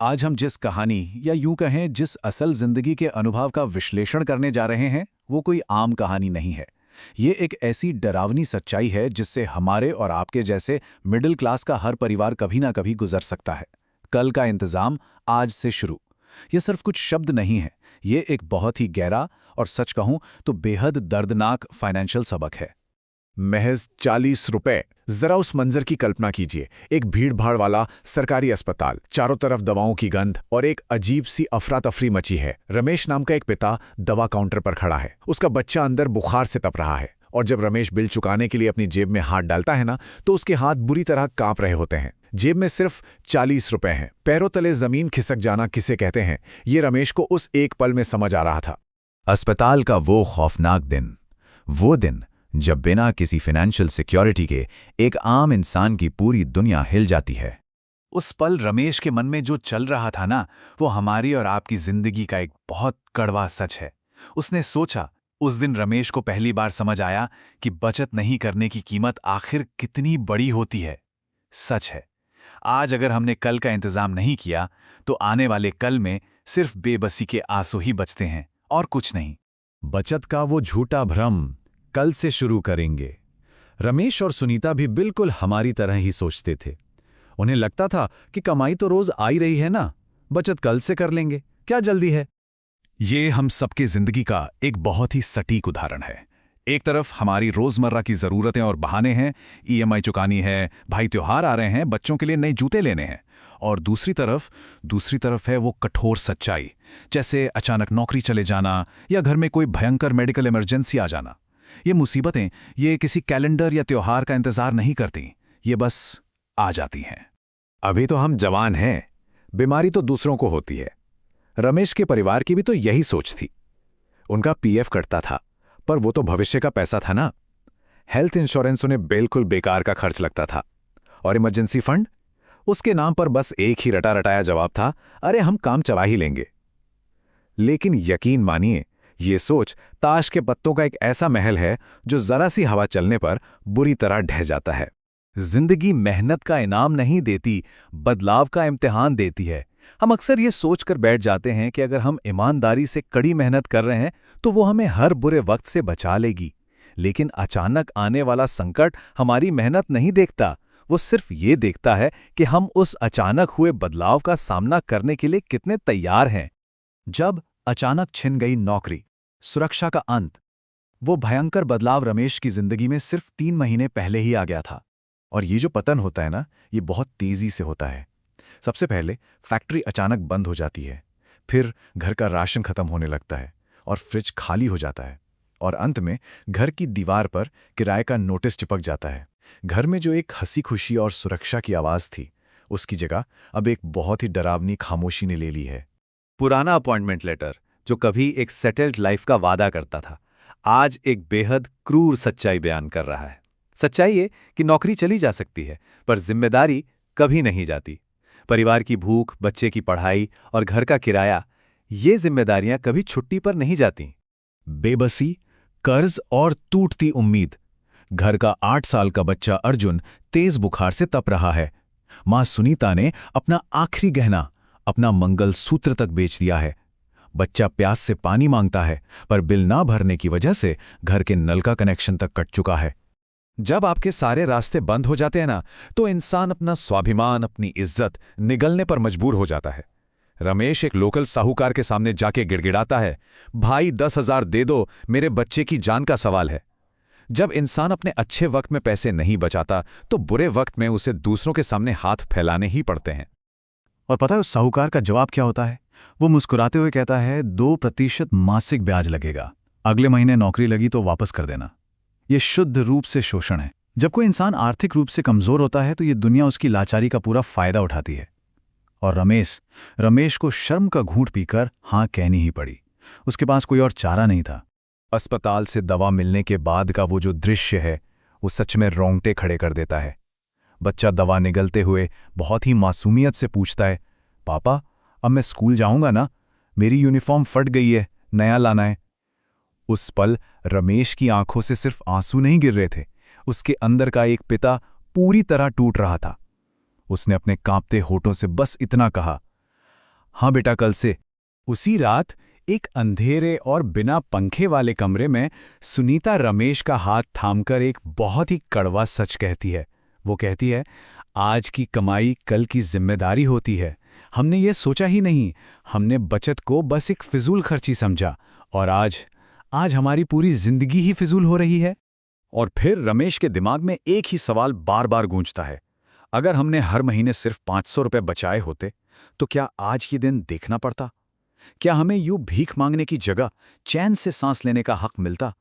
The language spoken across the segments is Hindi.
आज हम जिस कहानी या यूं कहें जिस असल जिंदगी के अनुभव का विश्लेषण करने जा रहे हैं वो कोई आम कहानी नहीं है। ये एक ऐसी डरावनी सच्चाई है जिससे हमारे और आपके जैसे मिडिल क्लास का हर परिवार कभी ना कभी गुजर सकता है। कल का इंतजाम आज से शुरू। ये सिर्फ कुछ शब्द नहीं है, ये एक बहुत ही गहरा और सच कहूं तो बेहद दर्दनाक फाइनेंशियल सबक है। महज 40 रुपए। जरा उस मंजर की कल्पना कीजिए। एक भीड़-भाड़ वाला सरकारी अस्पताल, चारों तरफ दवाओं की गंध और एक अजीब सी अफरा तफरी मची है। रमेश नाम का एक पिता दवा काउंटर पर खड़ा है। उसका बच्चा अंदर बुखार से तप रहा है और जब रमेश बिल चुकाने के लिए अपनी जेब में हाथ डालता है ना, तो उसके हाथ बुरी तरह कांप रहे होते हैं। जेब में सिर्फ 40 रुपए हैं। पैरों तले जमीन खिसक जाना किसे कहते हैं, ये रमेश को उस एक पल में समझ आ रहा था। अस्पताल का वो खौफनाक दिन, वो दिन जब बिना किसी फाइनेंशियल सिक्योरिटी के एक आम इंसान की पूरी दुनिया हिल जाती है। उस पल रमेश के मन में जो चल रहा था ना, वो हमारी और आपकी जिंदगी का एक बहुत कड़वा सच है। उसने सोचा, उस दिन रमेश को पहली बार समझ आया कि बचत नहीं करने की कीमत आखिर कितनी बड़ी होती है। सच है, आज अगर हमने कल का इंतजाम नहीं किया तो आने वाले कल में सिर्फ बेबसी के आंसू ही बचते हैं और कुछ नहीं। बचत का वो झूठा भ्रम, कल से शुरू करेंगे। रमेश और सुनीता भी बिल्कुल हमारी तरह ही सोचते थे। उन्हें लगता था कि कमाई तो रोज आ ही रही है ना, बचत कल से कर लेंगे, क्या जल्दी है। ये हम सबके जिंदगी का एक बहुत ही सटीक उदाहरण है। एक तरफ हमारी रोजमर्रा की जरूरतें और बहाने हैं, ईएमआई चुकानी है, भाई त्योहार आ रहे हैं, बच्चों के लिए नए जूते लेने हैं। और दूसरी तरफ है वो कठोर सच्चाई, जैसे अचानक नौकरी चले जाना या घर में कोई भयंकर मेडिकल इमरजेंसी आ जाना। ये मुसीबतें ये किसी कैलेंडर या त्योहार का इंतजार नहीं करती, ये बस आ जाती हैं। अभी तो हम जवान हैं, बीमारी तो दूसरों को होती है। रमेश के परिवार की भी तो यही सोच थी। उनका पीएफ कटता था, पर वो तो भविष्य का पैसा था ना। हेल्थ इंश्योरेंस उन्हें बिल्कुल बेकार का खर्च लगता था। और इमरजेंसी फंड, उसके नाम पर बस एक ही रटा रटाया जवाब था, अरे हम काम चला ही लेंगे। लेकिन यकीन मानिए, ये सोच ताश के पत्तों का एक ऐसा महल है जो जरा सी हवा चलने पर बुरी तरह ढह जाता है। जिंदगी मेहनत का इनाम नहीं देती, बदलाव का इम्तिहान देती है। हम अक्सर ये सोचकर बैठ जाते हैं कि अगर हम ईमानदारी से कड़ी मेहनत कर रहे हैं तो वो हमें हर बुरे वक्त से बचा लेगी। लेकिन अचानक आने वाला संकट हमारी मेहनत नहीं देखता, वो सिर्फ ये देखता है कि हम उस अचानक हुए बदलाव का सामना करने के लिए कितने तैयार हैं। जब अचानक छिन गई नौकरी, सुरक्षा का अंत, वो भयंकर बदलाव रमेश की जिंदगी में सिर्फ 3 महीने पहले ही आ गया था। और ये जो पतन होता है ना, ये बहुत तेजी से होता है। सबसे पहले फैक्ट्री अचानक बंद हो जाती है, फिर घर का राशन खत्म होने लगता है और फ्रिज खाली हो जाता है, और अंत में घर की दीवार पर किराए का नोटिस चिपक जाता है। घर में जो एक हंसी खुशी और सुरक्षा की आवाज थी, उसकी जगह अब एक बहुत ही डरावनी खामोशी ने ले ली है। पुराना अपॉइंटमेंट लेटर जो कभी एक सेटल्ड लाइफ का वादा करता था, आज एक बेहद क्रूर सच्चाई बयान कर रहा है। सच्चाई ये कि नौकरी चली जा सकती है, पर जिम्मेदारी कभी नहीं जाती। परिवार की भूख, बच्चे की पढ़ाई और घर का किराया, ये जिम्मेदारियां कभी छुट्टी पर नहीं जाती। बेबसी, कर्ज और टूटती उम्मीद। घर का 8 साल का बच्चा अर्जुन तेज बुखार से तप रहा है। मां सुनीता ने अपना आखिरी गहना, अपना मंगलसूत्र तक बेच दिया है। बच्चा प्यास से पानी मांगता है, पर बिल ना भरने की वजह से घर के नल का कनेक्शन तक कट चुका है। जब आपके सारे रास्ते बंद हो जाते हैं ना, तो इंसान अपना स्वाभिमान, अपनी इज्जत निगलने पर मजबूर हो जाता है। रमेश एक लोकल साहूकार के सामने जाके गिड़गिड़ाता है, भाई 10,000 दे दो, मेरे बच्चे की जान का सवाल है। जब इंसान अपने अच्छे वक्त में पैसे नहीं बचाता, तो बुरे वक्त में उसे दूसरों के सामने हाथ फैलाने ही पड़ते हैं। और पता है उस साहूकार का जवाब क्या होता है? वो मुस्कुराते हुए कहता है, 2% मासिक ब्याज लगेगा, अगले महीने नौकरी लगी तो वापस कर देना। ये शुद्ध रूप से शोषण है। जब कोई इंसान आर्थिक रूप से कमजोर होता है तो ये दुनिया उसकी लाचारी का पूरा फायदा उठाती है। और रमेश को शर्म का घूंट पीकर हाँ कहनी ही पड़ी। उसके पास कोई और चारा नहीं था। अस्पताल से दवा मिलने के बाद का वो जो दृश्य है, वो सच में रोंगटे खड़े कर देता है। बच्चा दवा निगलते हुए बहुत ही मासूमियत से पूछता है, पापा अब मैं स्कूल जाऊंगा ना, मेरी यूनिफॉर्म फट गई है, नया लाना है। उस पल रमेश की आंखों से सिर्फ आंसू नहीं गिर रहे थे, उसके अंदर का एक पिता पूरी तरह टूट रहा था। उसने अपने कांपते होठों से बस इतना कहा, हाँ बेटा, कल से। उसी रात एक अंधेरे और बिना पंखे वाले कमरे में सुनीता रमेश का हाथ थामकर एक बहुत ही कड़वा सच कहती है। वो कहती है, आज की कमाई कल की जिम्मेदारी होती है। हमने ये सोचा ही नहीं, हमने बचत को बस एक फिजूल खर्ची समझा, और आज हमारी पूरी जिंदगी ही फिजूल हो रही है। और फिर रमेश के दिमाग में एक ही सवाल बार बार गूंजता है, अगर हमने हर महीने सिर्फ 500 रुपए बचाए होते तो क्या आज ये दिन देखना पड़ता? क्या हमें यूं भीख मांगने की जगह चैन से सांस लेने का हक मिलता?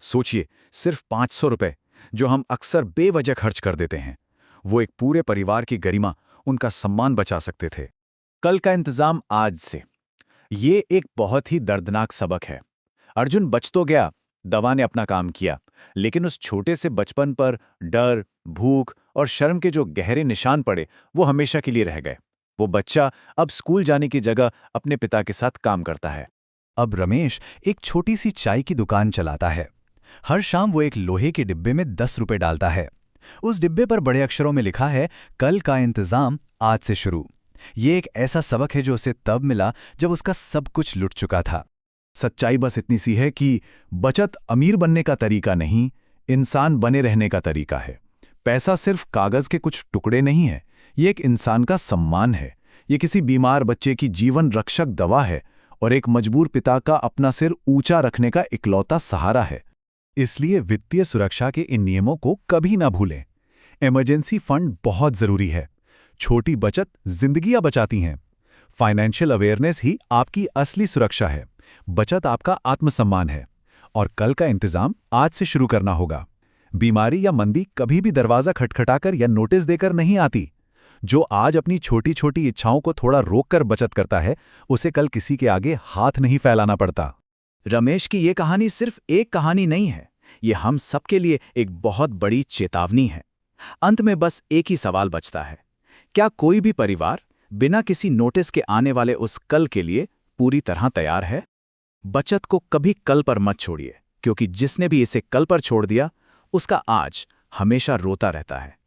सोचिए, सिर्फ 500 रुपए जो हम अक्सर बेवजह खर्च कर देते हैं, वो एक पूरे परिवार की गरिमा, उनका सम्मान बचा सकते थे। कल का इंतजाम आज से, ये एक बहुत ही दर्दनाक सबक है। अर्जुन बच तो गया, दवा ने अपना काम किया, लेकिन उस छोटे से बचपन पर डर, भूख और शर्म के जो गहरे निशान पड़े, वो हमेशा के लिए रह गए। वो बच्चा अब स्कूल जाने की जगह अपने पिता के साथ काम करता है। अब रमेश एक छोटी सी चाय की दुकान चलाता है। हर शाम वो एक लोहे के डिब्बे में 10 रुपए डालता है। उस डिब्बे पर बड़े अक्षरों में लिखा है, कल का इंतजाम आज से शुरू। ये एक ऐसा सबक है जो उसे तब मिला जब उसका सब कुछ लुट चुका था। सच्चाई बस इतनी सी है कि बचत अमीर बनने का तरीका नहीं, इंसान बने रहने का तरीका है। पैसा सिर्फ कागज के कुछ टुकड़े नहीं है, ये एक इंसान का सम्मान है। ये किसी बीमार बच्चे की जीवन रक्षक दवा है, और एक मजबूर पिता का अपना सिर ऊंचा रखने का इकलौता सहारा है। इसलिए वित्तीय सुरक्षा के इन नियमों को कभी ना भूलें। इमरजेंसी फंड बहुत जरूरी है। छोटी बचत जिंदगियां बचाती हैं। फाइनेंशियल अवेयरनेस ही आपकी असली सुरक्षा है। बचत आपका आत्मसम्मान है, और कल का इंतजाम आज से शुरू करना होगा। बीमारी या मंदी कभी भी दरवाजा खटखटाकर या नोटिस देकर नहीं आती। जो आज अपनी छोटी छोटी इच्छाओं को थोड़ा रोककर बचत करता है, उसे कल किसी के आगे हाथ नहीं फैलाना पड़ता। रमेश की ये कहानी सिर्फ एक कहानी नहीं है, ये हम सबके लिए एक बहुत बड़ी चेतावनी है। अंत में बस एक ही सवाल बचता है, क्या कोई भी परिवार बिना किसी नोटिस के आने वाले उस कल के लिए पूरी तरह तैयार है? बचत को कभी कल पर मत छोड़िए, क्योंकि जिसने भी इसे कल पर छोड़ दिया, उसका आज हमेशा रोता रहता है।